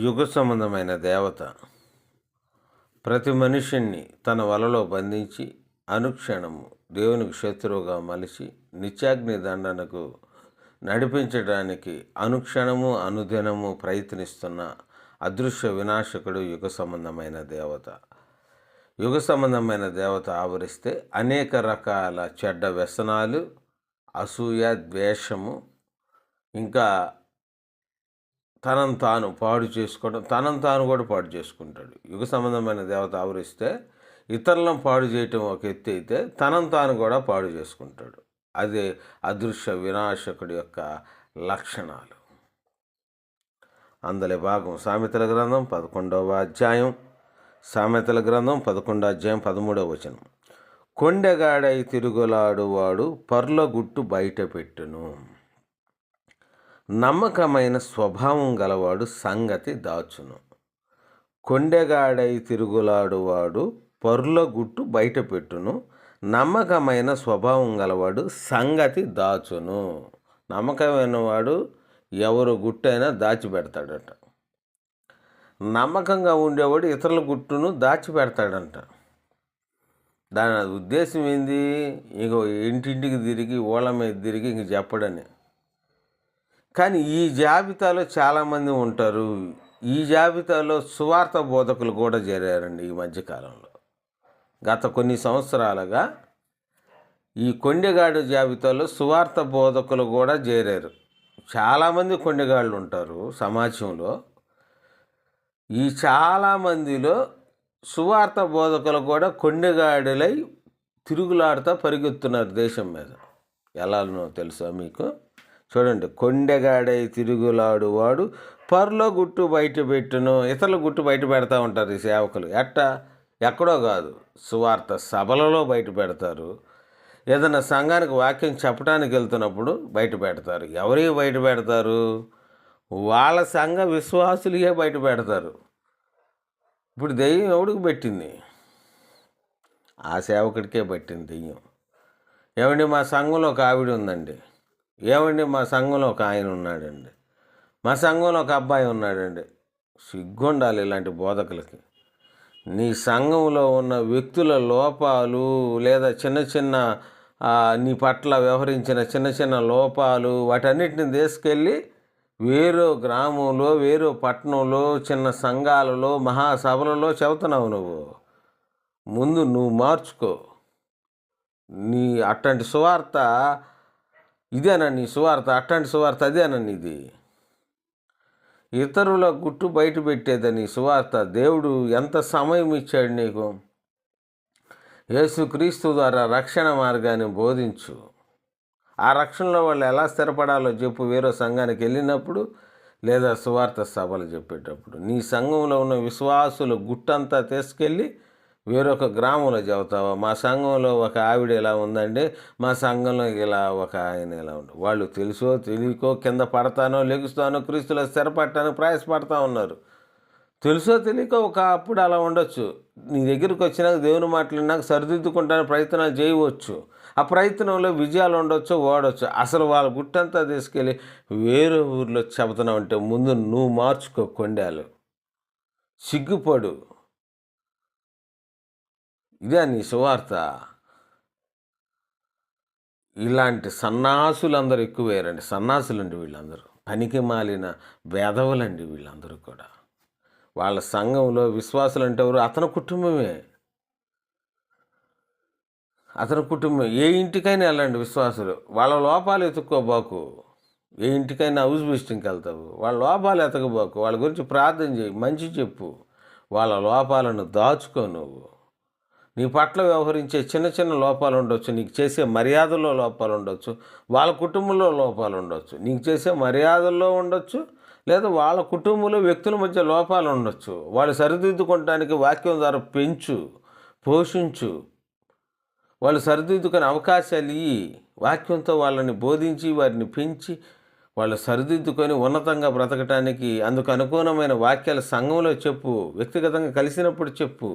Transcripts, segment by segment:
యుగ సంబంధమైన దేవత ప్రతి మనిషిని తన వలలో బంధించి అనుక్షణము దేవునికి శత్రువుగా మలిచి నిత్యాగ్ని దండనకు నడిపించడానికి అనుక్షణము అనుదినము ప్రయత్నిస్తున్న అదృశ్య వినాశకుడు యుగ సంబంధమైన దేవత. యుగ సంబంధమైన దేవత ఆవరిస్తే అనేక రకాల చెడ్డ వ్యసనాలు, అసూయ, ద్వేషము, ఇంకా తనను తాను పాడు చేసుకోవడం, తనను తాను కూడా పాడు చేసుకుంటాడు. యుగ సంబంధమైన దేవత ఆవరిస్తే ఇతరులను పాడు చేయటం ఒక ఎత్తు అయితే తనను తాను కూడా పాడు చేసుకుంటాడు. అదే అదృశ్య వినాశకుడి యొక్క లక్షణాలు. అందులో భాగం సామెతల గ్రంథం 11వ అధ్యాయం. సామెతల గ్రంథం 11వ అధ్యాయం 13వ వచనం. కొండెగాడై తిరుగులాడువాడు పర్ల గుట్టు బయట పెట్టును, నమ్మకమైన స్వభావం గలవాడు సంగతి దాచును. కొండెగాడై తిరుగులాడువాడు పరుల గుట్టు బయట పెట్టును, నమ్మకమైన స్వభావం గలవాడు సంగతి దాచును. నమ్మకమైన వాడు ఎవరు గుట్టైనా దాచిపెడతాడట. నమ్మకంగా ఉండేవాడు ఇతరుల గుట్టును దాచిపెడతాడంట. దాని ఉద్దేశం ఏంది? ఇగో ఇంటింటికి తిరిగి ఓళ్ళ మీద తిరిగి ఇంక చెప్పడని. కానీ ఈ జాబితాలో చాలామంది ఉంటారు. ఈ జాబితాలో సువార్త బోధకులు కూడా చేరారండి ఈ మధ్యకాలంలో. గత కొన్ని సంవత్సరాలుగా ఈ కొండెగాడు జాబితాలో సువార్త బోధకులు కూడా చేరారు. చాలామంది కొండెగాళ్ళు ఉంటారు సమాజంలో. ఈ చాలామందిలో సువార్త బోధకులు కూడా కొండెగాడులై తిరుగులాడుతూ పరిగెత్తున్నారు దేశం మీద. ఎలానో తెలుసా మీకు? చూడండి, కొండెగాడై తిరుగులాడువాడు పర్లో గుట్టు బయట పెట్టును. ఇతరుల గుట్టు బయట పెడతా ఉంటారు ఈ సేవకులు. ఎక్కడో కాదు, సువార్త సభలలో బయట పెడతారు. ఏదైనా సంఘానికి వాక్యం చెప్పడానికి వెళ్తున్నప్పుడు బయట పెడతారు. ఎవరి బయట పెడతారు? వాళ్ళ సంఘ విశ్వాసులే బయట పెడతారు. ఇప్పుడు దెయ్యం ఎవడికి పెట్టింది? ఆ సేవకుడికే పట్టింది దెయ్యం. ఏమండి, మా సంఘంలో ఒక ఆవిడ ఉందండి. ఏమండి, మా సంఘంలో ఒక ఆయన ఉన్నాడండి. మా సంఘంలో ఒక అబ్బాయి ఉన్నాడండి. సిగ్గుండాలి ఇలాంటి బోధకులకి. నీ సంఘంలో ఉన్న వ్యక్తుల లోపాలు లేదా చిన్న చిన్న నీ పట్ల వ్యవహరించిన చిన్న చిన్న లోపాలు వాటన్నిటిని తీసుకెళ్ళి వేరే గ్రామంలో, వేరే పట్టణంలో, చిన్న సంఘాలలో, మహాసభలలో చెబుతున్నావు నువ్వు. ముందు నువ్వు మార్చుకో. నీ అట్లాంటి సువార్త ఇదేనా? నీ సువార్త అట్లాంటి సువార్త అదేనా నీది? ఇతరుల గుట్టు బయట పెట్టేదని సువార్త. దేవుడు ఎంత సమయం ఇచ్చాడు నీకు? యేసుక్రీస్తు ద్వారా రక్షణ మార్గాన్ని బోధించు. ఆ రక్షణలో వాళ్ళు ఎలా స్థిరపడాలో చెప్పు. వేరే సంఘానికి వెళ్ళినప్పుడు లేదా సువార్త సభలు చెప్పేటప్పుడు నీ సంఘంలో ఉన్న విశ్వాసుల గుట్టంతా తీసుకెళ్ళి వేరొక గ్రామంలో చెబుతావా? మా సంఘంలో ఒక ఆవిడ ఇలా ఉందండి, మా సంఘంలో ఇలా ఒక ఆయన ఇలా ఉంటారు. వాళ్ళు తెలుసో తెలియకో కింద పడతానో లెగుస్తానో క్రీస్తులో స్థిరపడటానికి ప్రయాసపడతా ఉన్నారు. తెలుసో తెలియక అప్పుడు అలా ఉండొచ్చు. నీ దగ్గరికి వచ్చినాక దేవుని మాట్లాడినాక సరిదిద్దుకుంటానికి ప్రయత్నాలు చేయవచ్చు. ఆ ప్రయత్నంలో విజయాలు ఉండొచ్చు, ఓడవచ్చు. అసలు వాళ్ళ గుట్టంతా తీసుకెళ్ళి వేరే ఊర్లో చెబుతున్నావు అంటే ముందు నువ్వు మార్చుకో. కొండాలు సిగ్గుపడు. ఇదే నీ సువార్త? ఇలాంటి సన్నాసులందరూ ఎక్కువేరండి. సన్నాసులండి వీళ్ళందరూ. పనికి మాలిన వేధవులండి వీళ్ళందరూ కూడా. వాళ్ళ సంఘంలో విశ్వాసులు అంటే ఎవరు? అతని కుటుంబమే. అతని కుటుంబం. ఏ ఇంటికైనా వెళ్ళండి విశ్వాసులు, వాళ్ళ లోపాలు ఎత్తుక్కోబాకు. ఏ ఇంటికైనా హౌస్ విజిటింగ్కి వెళ్తావు, వాళ్ళ లోపాలు ఎతకబాకు. వాళ్ళ గురించి ప్రార్థన చేయి, మంచి చెప్పు. వాళ్ళ లోపాలను దాచుకో. నువ్వు నీ పట్ల వ్యవహరించే చిన్న చిన్న లోపాలు ఉండొచ్చు, నీకు చేసే మర్యాదల్లో లోపాలు ఉండొచ్చు, వాళ్ళ కుటుంబంలో లోపాలు ఉండొచ్చు, నీకు చేసే మర్యాదల్లో ఉండొచ్చు, లేదా వాళ్ళ కుటుంబంలో వ్యక్తుల మధ్య లోపాలు ఉండొచ్చు. వాళ్ళు సరిదిద్దుకోవడానికి వాక్యం ద్వారా పెంచు, పోషించు. వాళ్ళు సరిదిద్దుకునే అవకాశాలు ఇయ్యి. వాక్యంతో వాళ్ళని బోధించి వారిని పెంచి వాళ్ళు సరిదిద్దుకొని ఉన్నతంగా బ్రతకటానికి అందుకు అనుకూలమైన వాక్యాలు సంఘంలో చెప్పు. వ్యక్తిగతంగా కలిసినప్పుడు చెప్పు.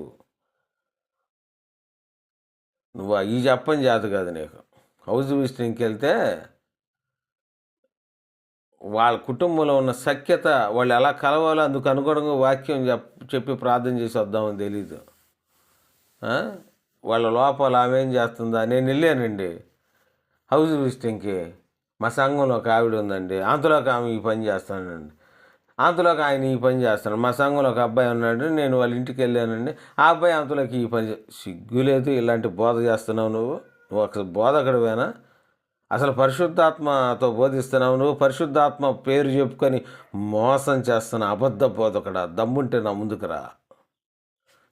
నువ్వు ఈ చెప్పని చేత కాదు నీకు. హౌస్ విజిటింగ్కి వెళ్తే వాళ్ళ కుటుంబంలో ఉన్న సఖ్యత, వాళ్ళు ఎలా కలవాలో అందుకు అనుగుణంగా వాక్యం చెప్పి ప్రార్థన చేసి వద్దామని తెలీదు. వాళ్ళ లోపల ఆమె ఏం చేస్తుందా? నేను వెళ్ళానండి హౌస్ విజిటింగ్కి, మా సంఘంలో ఒక ఆవిడ ఉందండి, అంతలోకి ఆమె ఈ పని చేస్తానండి, అంతలోకి ఆయన ఈ పని చేస్తాడు. మా సంఘంలో ఒక అబ్బాయి ఉన్నాడు, నేను వాళ్ళ ఇంటికి వెళ్ళానండి, ఆ అబ్బాయి అంతలోకి ఈ పని సిగ్గు లేదు? ఇలాంటి బోధ చేస్తున్నావు నువ్వు ఒక బోధకుడివేనా? అసలు పరిశుద్ధాత్మతో బోధిస్తున్నావు నువ్వు? పరిశుద్ధాత్మ పేరు చెప్పుకొని మోసం చేస్తున్న అబద్ధ బోధకుడా, దమ్ముంటే నా ముందుకురా,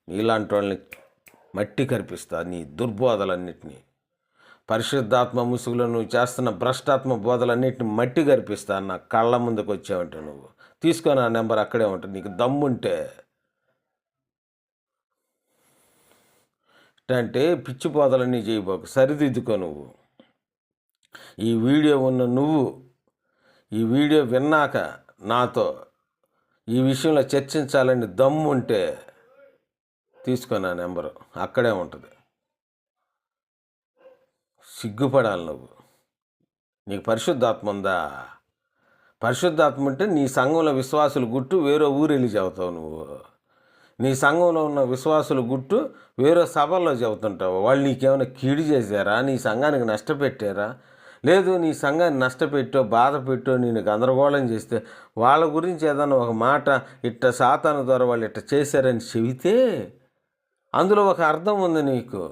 నీలాంటి వాళ్ళని మట్టి కరిపిస్తా, నీ దుర్బోధలన్నిటినీ, పరిశుద్ధాత్మ ముసుగులో నువ్వు చేస్తున్న భ్రష్టాత్మ బోధలన్నిటిని మట్టి కరిపిస్తా. నా కళ్ళ ముందుకు వచ్చావంటే నువ్వు తీసుకొని ఆ నెంబర్ అక్కడే ఉంటుంది. నీకు దమ్ముంటే అంటే పిచ్చి బోధలన్నీ చేయబోకు, సరిదిద్దుకో నువ్వు. ఈ వీడియో ఉన్న నువ్వు ఈ వీడియో విన్నాక నాతో ఈ విషయంలో చర్చించాలని దమ్ముంటే తీసుకొని ఆ నెంబరు అక్కడే ఉంటుంది. సిగ్గుపడాలి నువ్వు. నీకు పరిశుద్ధాత్మ ఉందా? పరిశుద్ధాత్మ ఉంటే నీ సంఘంలో విశ్వాసులు గుట్టు వేరే ఊరు వెళ్ళి చెబుతావు నువ్వు. నీ సంఘంలో ఉన్న విశ్వాసులు గుట్టు వేరే సభల్లో చెబుతుంటావు. వాళ్ళు నీకేమైనా కీడు చేశారా? నీ సంఘానికి నష్టపెట్టారా? లేదు, నీ సంఘాన్ని నష్టపెట్టో బాధ పెట్టో నేను గందరగోళం చేస్తే వాళ్ళ గురించి ఏదన్నా ఒక మాట ఇట్ట సాతాను ద్వారా వాళ్ళు ఇట్ట చేశారని చెబితే అందులో ఒక అర్థం ఉంది నీకు.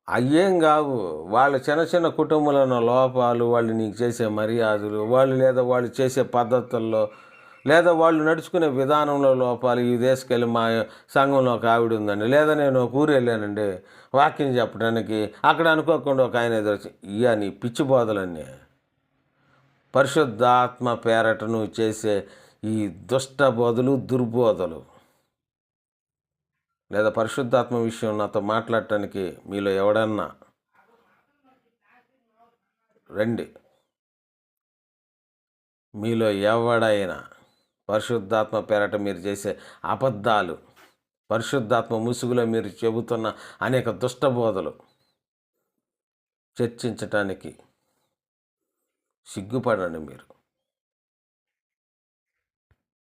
అయ్యేం కావు. వాళ్ళ చిన్న చిన్న కుటుంబంలో ఉన్న లోపాలు, వాళ్ళు నీకు చేసే మర్యాదలు, లేదా వాళ్ళు చేసే పద్ధతుల్లో, లేదా వాళ్ళు నడుచుకునే విధానంలో లోపాలు. ఈ దేశకెళ్ళి మా సంఘంలో ఒక ఆవిడ ఉందండి, లేదా నేను ఒక ఊరు వెళ్ళానండి వాక్యం చెప్పడానికి, అక్కడ అనుకోకుండా ఒక ఆయన ఎదురొచ్చి నీ పిచ్చి బోధలన్నీ. పరిశుద్ధాత్మ పేరట నువ్వు చేసే ఈ దుష్ట బోధలు, దుర్బోధలు, లేదా పరిశుద్ధాత్మ విషయం నాతో మాట్లాడటానికి మీలో ఎవడన్నా రండి. మీలో ఎవడైనా పరిశుద్ధాత్మ పేరట మీరు చేసే అబద్ధాలు, పరిశుద్ధాత్మ ముసుగులో మీరు చెబుతున్న అనేక దుష్టబోధలు చర్చించటానికి సిగ్గుపడండి మీరు.